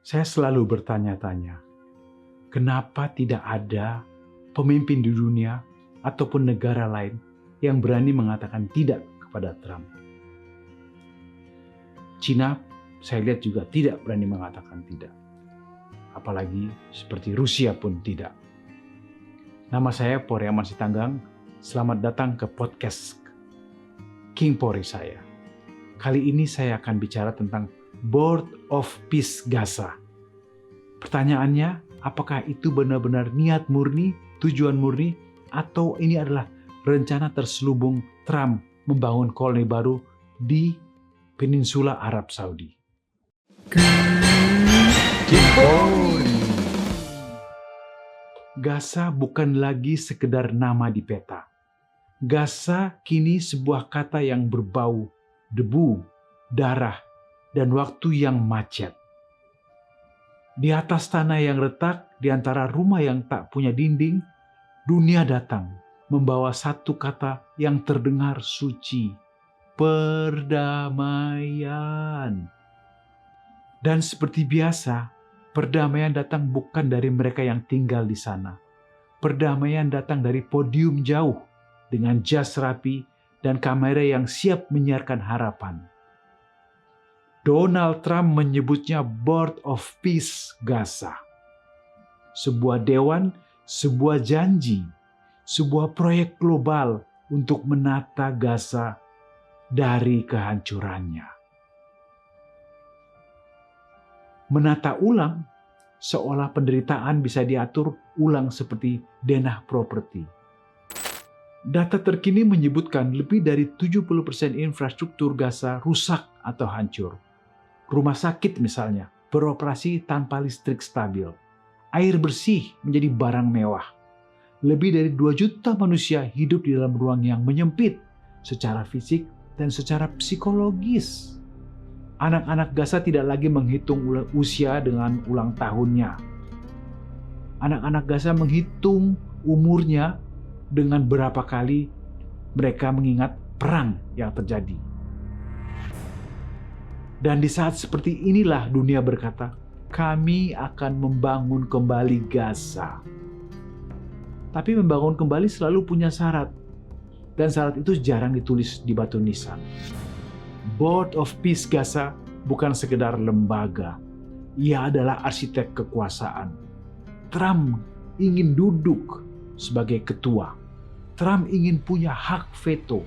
Saya selalu bertanya-tanya, kenapa tidak ada pemimpin di dunia ataupun negara lain yang berani mengatakan tidak kepada Trump? Cina, saya lihat juga tidak berani mengatakan tidak. Apalagi seperti Rusia pun tidak. Nama saya Poryaman Sitanggang. Selamat datang ke podcast King Pori saya. Kali ini saya akan bicara tentang Board of Peace Gaza. Pertanyaannya, apakah itu benar-benar niat murni, tujuan murni, atau ini adalah rencana terselubung Trump membangun koloni baru di Peninsula Arab Saudi? Gaza bukan lagi sekedar nama di peta. Gaza kini sebuah kata yang berbau debu, darah, dan waktu yang macet. Di atas tanah yang retak, di antara rumah yang tak punya dinding, dunia datang membawa satu kata yang terdengar suci: perdamaian. Dan seperti biasa, perdamaian datang bukan dari mereka yang tinggal di sana. Perdamaian datang dari podium jauh dengan jas rapi dan kamera yang siap menyiarkan harapan. Donald Trump menyebutnya Board of Peace Gaza. Sebuah dewan, sebuah janji, sebuah proyek global untuk menata Gaza dari kehancurannya. Menata ulang seolah penderitaan bisa diatur ulang seperti denah properti. Data terkini menyebutkan lebih dari 70% infrastruktur Gaza rusak atau hancur. Rumah sakit misalnya beroperasi tanpa listrik stabil. Air bersih menjadi barang mewah. Lebih dari 2 juta manusia hidup di dalam ruang yang menyempit secara fisik dan secara psikologis. Anak-anak Gaza tidak lagi menghitung usia dengan ulang tahunnya. Anak-anak Gaza menghitung umurnya dengan berapa kali mereka mengingat perang yang terjadi. Dan di saat seperti inilah dunia berkata, kami akan membangun kembali Gaza. Tapi membangun kembali selalu punya syarat. Dan syarat itu jarang ditulis di batu nisan. Board of Peace Gaza bukan sekedar lembaga. Ia adalah arsitek kekuasaan. Trump ingin duduk sebagai ketua. Trump ingin punya hak veto,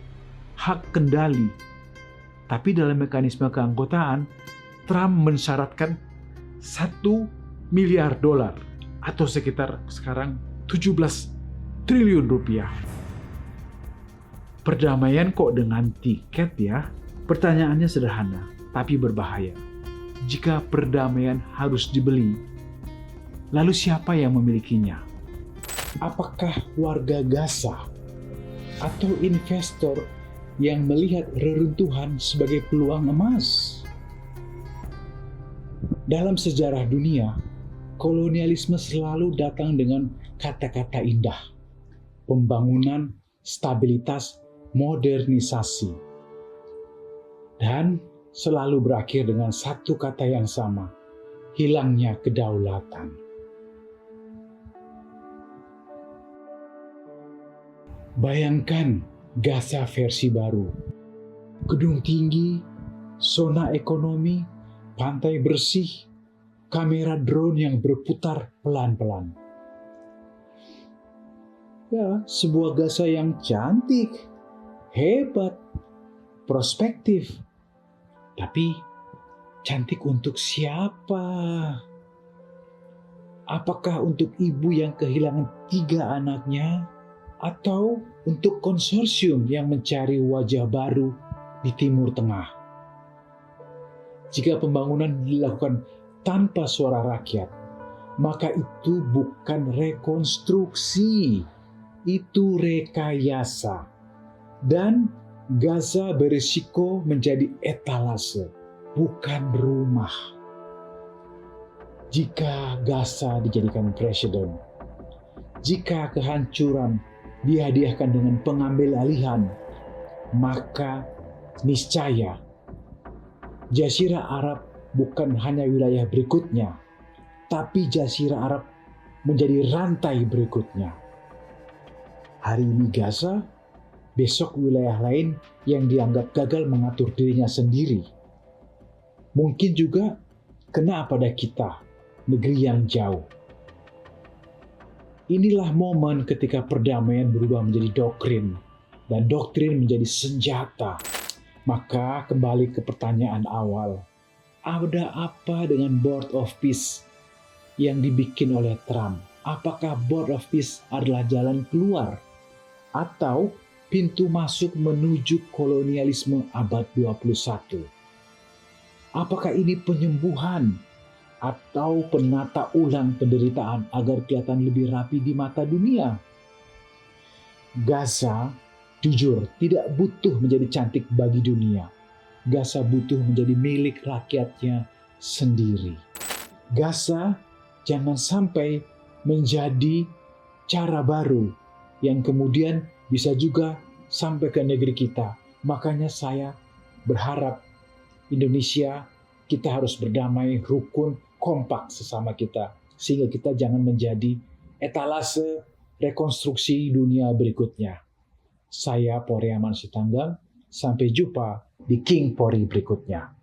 hak kendali. Tapi dalam mekanisme keanggotaan, Trump mensyaratkan $1 miliar atau sekitar sekarang 17 triliun rupiah. Perdamaian kok dengan tiket ya? Pertanyaannya sederhana, tapi berbahaya. Jika perdamaian harus dibeli, lalu siapa yang memilikinya? Apakah warga Gaza atau investor yang melihat reruntuhan sebagai peluang emas? Dalam sejarah dunia, kolonialisme selalu datang dengan kata-kata indah. Pembangunan, stabilitas, modernisasi. Dan selalu berakhir dengan satu kata yang sama, hilangnya kedaulatan. Bayangkan Gaza versi baru. Gedung tinggi, zona ekonomi, pantai bersih, kamera drone yang berputar pelan-pelan. Ya, sebuah Gaza yang cantik, hebat, prospektif. Tapi cantik untuk siapa? Apakah untuk ibu yang kehilangan 3 anaknya? Atau untuk konsorsium yang mencari wajah baru di Timur Tengah? Jika pembangunan dilakukan tanpa suara rakyat, maka itu bukan rekonstruksi, itu rekayasa. Dan Gaza berisiko menjadi etalase, bukan rumah. Jika Gaza dijadikan presiden, jika kehancuran dihadiahkan dengan pengambil alihan, maka niscaya Jazirah Arab bukan hanya wilayah berikutnya, tapi Jazirah Arab menjadi rantai berikutnya. Hari ini Gaza, besok wilayah lain yang dianggap gagal mengatur dirinya sendiri. Mungkin juga kena pada kita, negeri yang jauh. Inilah momen ketika perdamaian berubah menjadi doktrin, dan doktrin menjadi senjata. Maka kembali ke pertanyaan awal, ada apa dengan Board of Peace yang dibikin oleh Trump? Apakah Board of Peace adalah jalan keluar atau pintu masuk menuju kolonialisme abad 21? Apakah ini penyembuhan atau penata ulang penderitaan agar kelihatan lebih rapi di mata dunia? Gaza, jujur, tidak butuh menjadi cantik bagi dunia. Gaza butuh menjadi milik rakyatnya sendiri. Gaza jangan sampai menjadi cara baru yang kemudian bisa juga sampai ke negeri kita. Makanya saya berharap Indonesia, kita harus berdamai, rukun, kompak sesama kita. Sehingga kita jangan menjadi etalase rekonstruksi dunia berikutnya. Saya Polri Aman Sitanggang, sampai jumpa di King Polri berikutnya.